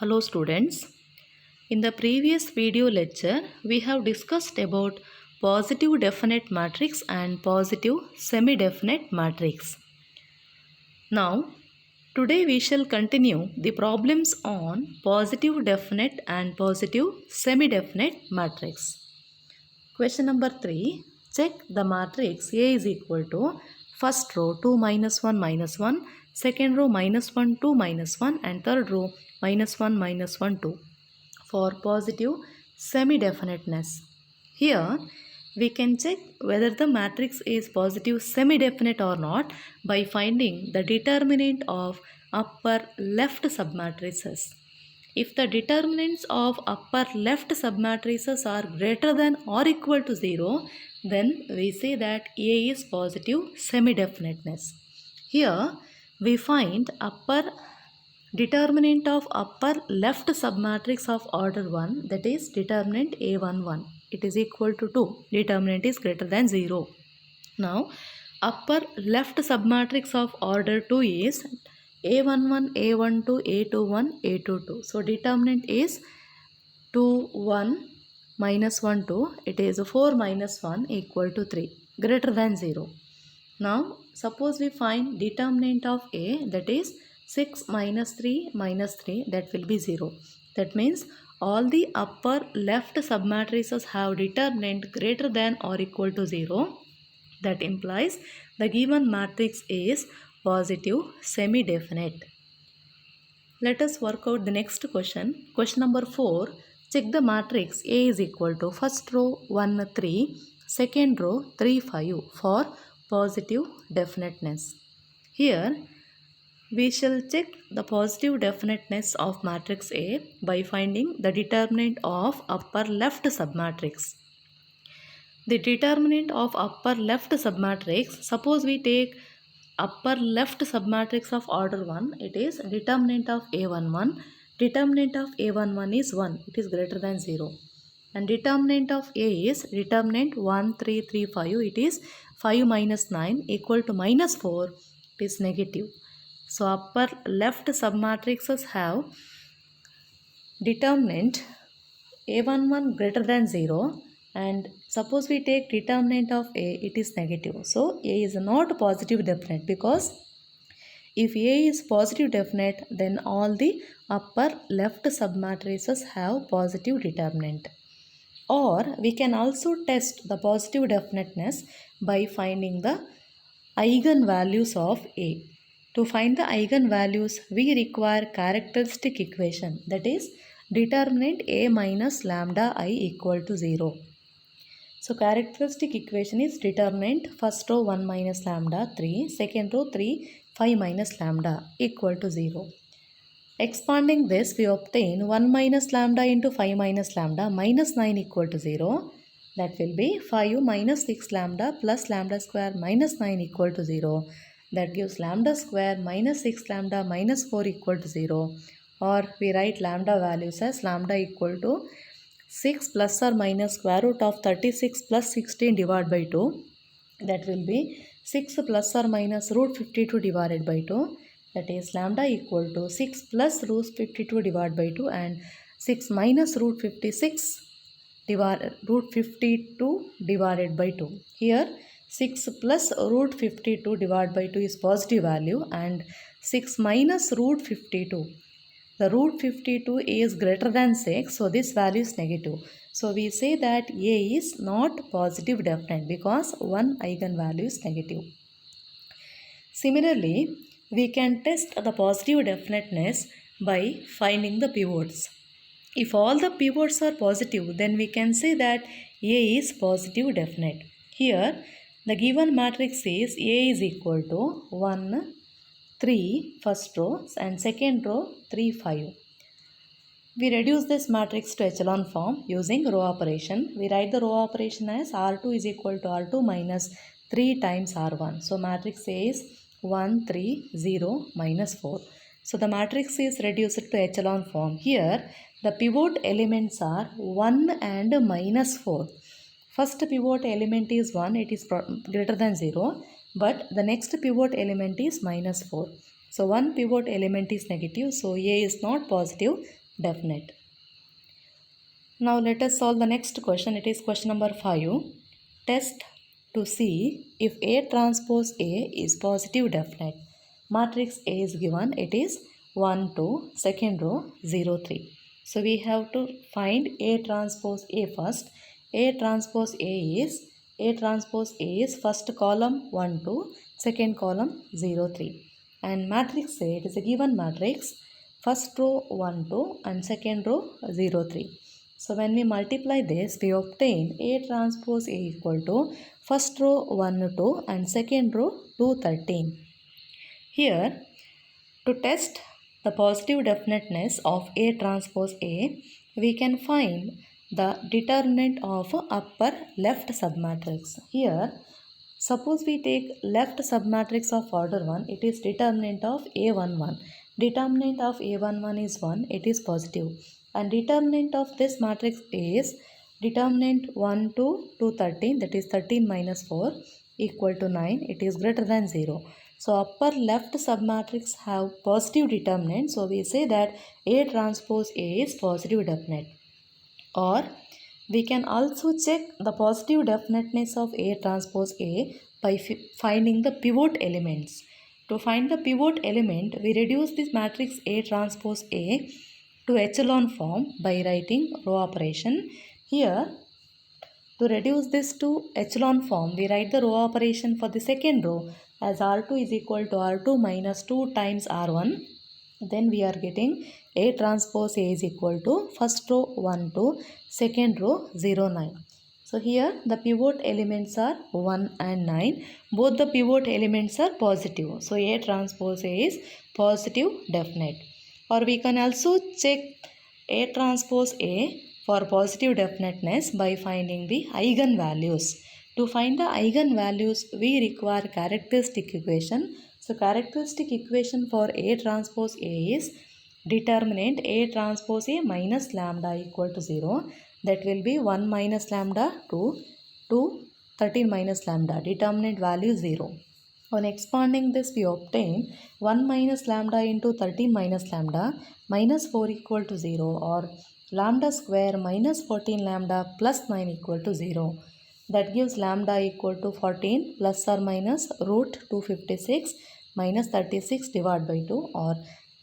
Hello students. In the previous video lecture, we have discussed about positive definite matrix and positive semi-definite matrix. Now, today we shall continue the problems on positive definite and positive semi-definite matrix. Question number 3. Check the matrix A is equal to first row 2 minus 1 minus 1, second row minus 1 2 minus 1 and third row minus 1 minus 1 2 for positive semi-definiteness. Here we can check whether the matrix is positive semi-definite or not by finding the determinant of upper left submatrices. If the determinants of upper left submatrices are greater than or equal to 0, then we say that A is positive semi-definiteness. Here we find determinant of upper left submatrix of order 1, that is determinant A11. It is equal to 2. Determinant is greater than 0. Now upper left submatrix of order 2 is A11, A12, A21, A22. So determinant is 2, 1, minus 1, 2. It is 4 minus 1 equal to 3, greater than 0. Now suppose we find determinant of A, that is 6 minus 3 minus 3, that will be 0. That means all the upper left submatrices have determinant greater than or equal to 0. That implies the given matrix is positive semi-definite. Let us work out the next question. Question number 4. Check the matrix A is equal to first row 1 3, second row 3 5 for positive definiteness. Here we shall check the positive definiteness of matrix A by finding the determinant of upper left submatrix. The determinant of upper left submatrix, suppose we take upper left submatrix of order 1, it is determinant of A11. Determinant of A11 is 1, it is greater than 0. And determinant of A is determinant 1, 3, 3, 5, it is 5 minus 9 equal to minus 4, it is negative. So upper left submatrices have determinant A11 greater than 0, and suppose we take determinant of A, it is negative. So A is not positive definite, because if A is positive definite, then all the upper left submatrices have positive determinant. Or we can also test the positive definiteness by finding the eigenvalues of A. To find the eigenvalues, we require characteristic equation, that is determinant A minus lambda I equal to 0. So characteristic equation is determinant first row 1 minus lambda 3, second row 3 5 minus lambda equal to 0. Expanding this, we obtain 1 minus lambda into 5 minus lambda minus 9 equal to 0. That will be 5 minus 6 lambda plus lambda square minus 9 equal to 0. That gives lambda square minus 6 lambda minus 4 equal to 0. Or we write lambda values as lambda equal to 6 plus or minus square root of 36 plus 16 divided by 2. That will be 6 plus or minus root 52 divided by 2. That is lambda equal to 6 plus root 52 divided by 2 and 6 minus root 52 divided by 2. Here 6 plus root 52 divided by 2 is positive value, and 6 minus root 52. The root 52 is greater than 6, so this value is negative. So we say that A is not positive definite because one eigenvalue is negative. Similarly, we can test the positive definiteness by finding the pivots. If all the pivots are positive, then we can say that A is positive definite. Here, the given matrix is A is equal to 1, 3 first row and second row 3, 5. We reduce this matrix to echelon form using row operation. We write the row operation as R2 is equal to R2 minus 3 times R1. So matrix A is 1, 3, 0, minus 4. So the matrix is reduced to echelon form. Here the pivot elements are 1 and minus 4. First pivot element is 1, it is greater than 0, but the next pivot element is minus 4. So one pivot element is negative, so A is not positive, definite. Now let us solve the next question. It is question number 5. Test to see if A transpose A is positive definite. Matrix A is given. It is 1, 2, second row 0, 3. So we have to find A transpose A first. A transpose A is first column 1, 2, second column 0, 3. And matrix A, it is a given matrix. First row 1, 2 and second row 0, 3. So when we multiply this, we obtain A transpose A equal to first row 1, 2 and second row 2, 13. Here, to test the positive definiteness of A transpose A, we can find the determinant of upper left submatrix. Here, suppose we take left submatrix of order 1, it is determinant of A11. Determinant of A11 is 1, it is positive. And determinant of this matrix is determinant 1 to 13, that is 13 minus 4 equal to 9, it is greater than 0. So upper left submatrix have positive determinant, so we say that A transpose A is positive definite. Or we can also check the positive definiteness of A transpose A by finding the pivot elements. To find the pivot element, we reduce this matrix A transpose A to echelon form by writing row operation. Here, to reduce this to echelon form, we write the row operation for the second row as R2 is equal to R2 minus 2 times R1. Then we are getting A transpose A is equal to first row 1, 2, second row 0, 9. So here the pivot elements are 1 and 9. Both the pivot elements are positive. So A transpose A is positive definite. Or we can also check A transpose A for positive definiteness by finding the eigenvalues. To find the eigenvalues, we require characteristic equation. So characteristic equation for A transpose A is determinant A transpose A minus lambda equal to 0. That will be 1 minus lambda to 13 minus lambda. Determinant value 0. On expanding this, we obtain 1 minus lambda into 13 minus lambda minus 4 equal to 0, or lambda square minus 14 lambda plus 9 equal to 0. That gives lambda equal to 14 plus or minus root 256 minus 36 divided by 2, or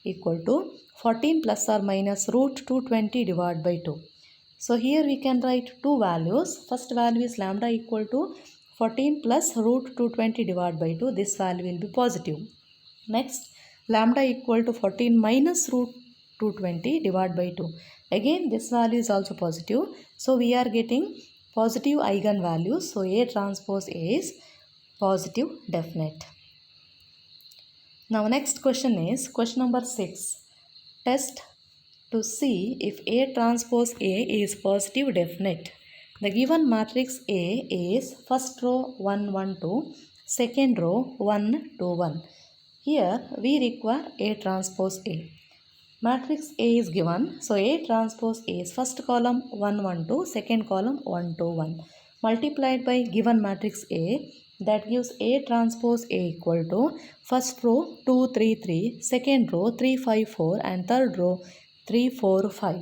equal to 14 plus or minus root 220 divided by 2. So here we can write two values. First value is lambda equal to 14 plus root 220 divided by 2. This value will be positive. Next, lambda equal to 14 minus root 220 divided by 2. Again, this value is also positive. So we are getting positive eigenvalues. So A transpose A is positive definite. Now next question is question number 6. Test to see if A transpose A is positive definite. The given matrix A is first row 1, 1, 2, second row 1, 2, 1. Here we require A transpose A. Matrix A is given, so A transpose A is first column 1, 1, 2, second column 1, 2, 1. Multiplied by given matrix A, that gives A transpose A equal to first row 2, 3, 3, second row 3, 5, 4 and third row 3, 4, 5.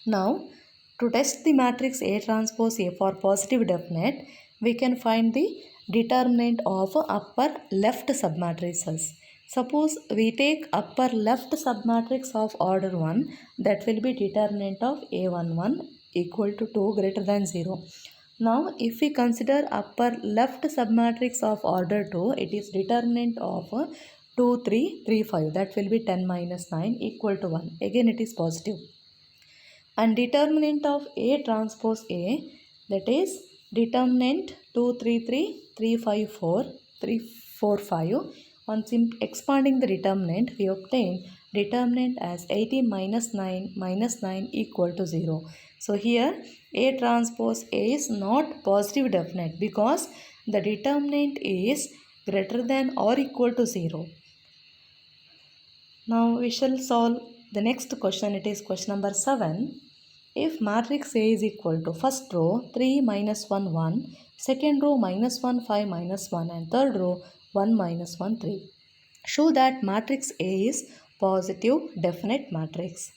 Now, to test the matrix A transpose A for positive definite, we can find the determinant of upper left submatrices. Suppose we take upper left submatrix of order 1, that will be determinant of A11 equal to 2 greater than 0. Now, if we consider upper left submatrix of order 2, it is determinant of 2, 3, 3, 5. That will be 10 minus 9 equal to 1. Again, it is positive. And determinant of A transpose A, that is determinant 2, 3, 3, 3, 5, 4, 3, 4, 5. On expanding the determinant, we obtain determinant as 18 minus 9 equal to 0. So here A transpose A is not positive definite because the determinant is greater than or equal to 0. Now we shall solve the next question. It is question number 7. If matrix A is equal to first row 3 minus 1 1, second row minus 1 5 minus 1 and third row 1 minus 1 3. Show that matrix A is positive definite matrix.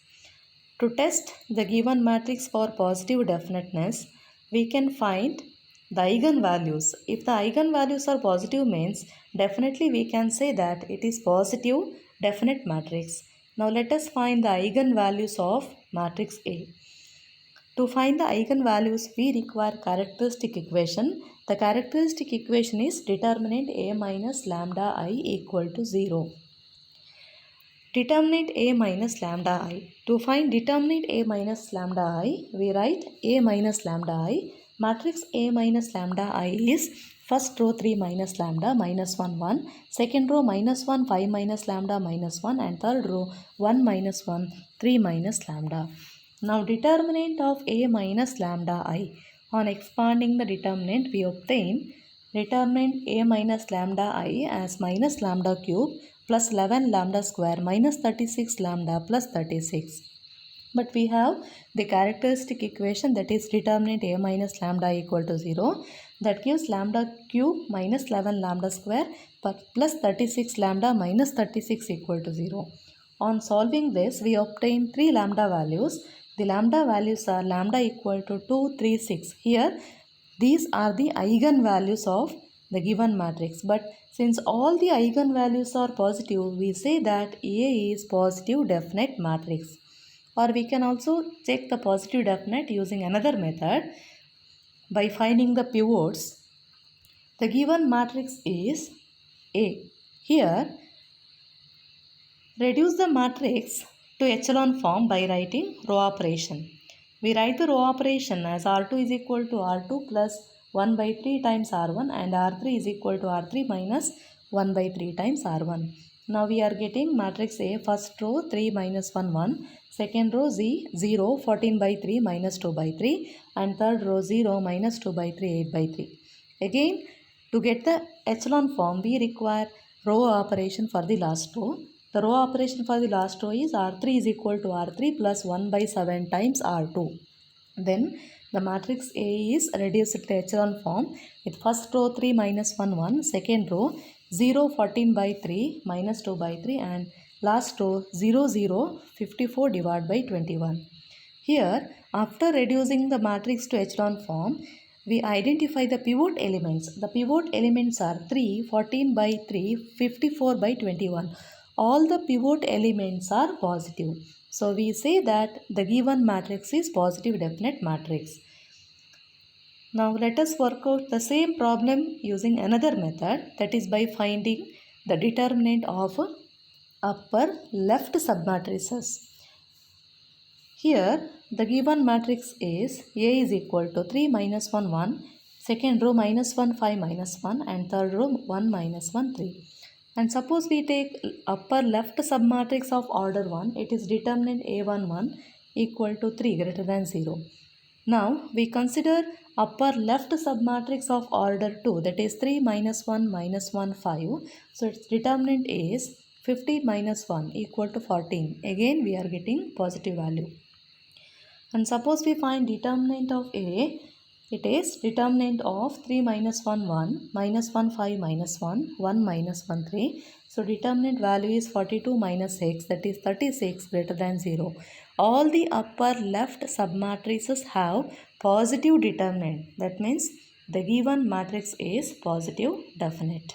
To test the given matrix for positive definiteness, we can find the eigenvalues. If the eigenvalues are positive means definitely we can say that it is positive definite matrix. Now let us find the eigenvalues of matrix A. To find the eigenvalues, we require characteristic equation. The characteristic equation is determinant A minus lambda I equal to 0. Determinant A minus lambda I. To find determinant A minus lambda I, we write A minus lambda I. Matrix A minus lambda I is first row 3 minus lambda minus 1 1, second row minus 1 5 minus lambda minus 1, and third row 1 minus 1 3 minus lambda. Now determinant of A minus lambda I. On expanding the determinant, we obtain determinant A minus lambda I as minus lambda cube plus 11 lambda square minus 36 lambda plus 36. But we have the characteristic equation, that is determinant A minus lambda equal to 0. That gives lambda cube minus 11 lambda square plus 36 lambda minus 36 equal to 0. On solving this, we obtain 3 lambda values. The lambda values are lambda equal to 2, 3, 6. Here, these are the eigenvalues of the given matrix. But since all the eigenvalues are positive, we say that A is positive definite matrix. Or we can also check the positive definite using another method by finding the pivots. The given matrix is A. Here, reduce the matrix to echelon form by writing row operation. We write the row operation as R2 is equal to R2 plus 1 by 3 times R1 and R3 is equal to R3 minus 1 by 3 times R1. Now we are getting matrix A, first row 3 minus 1 1, second row 0 14 by 3 minus 2 by 3, and third row 0 minus 2 by 3 8 by 3. Again, to get the echelon form, we require row operation for the last row. The row operation for the last row is R3 is equal to R3 plus 1 by 7 times R2. Then the matrix A is reduced to echelon form with first row 3 minus 1 1, second row 0 14 by 3 minus 2 by 3, and last row 0 0 54 divided by 21. Here, after reducing the matrix to echelon form, we identify the pivot elements. The pivot elements are 3, 14 by 3, 54 by 21. All the pivot elements are positive. So we say that the given matrix is positive definite matrix. Now let us work out the same problem using another method, that is by finding the determinant of upper left submatrices. Here the given matrix is A is equal to 3 minus 1 1, second row minus 1 5 minus 1, and third row 1 minus 1 3. And suppose we take upper left submatrix of order 1, it is determinant A11 equal to 3 greater than 0. Now we consider upper left submatrix of order 2, that is 3 minus 1 minus 1 5. So its determinant is 15 minus 1 equal to 14. Again we are getting positive value. And suppose we find determinant of A, it is determinant of 3 minus 1 1, minus 1 5 minus 1, 1 minus 1 3. So determinant value is 42 minus 6, that is 36 greater than 0. All the upper left submatrices have positive determinant. That means the given matrix is positive definite.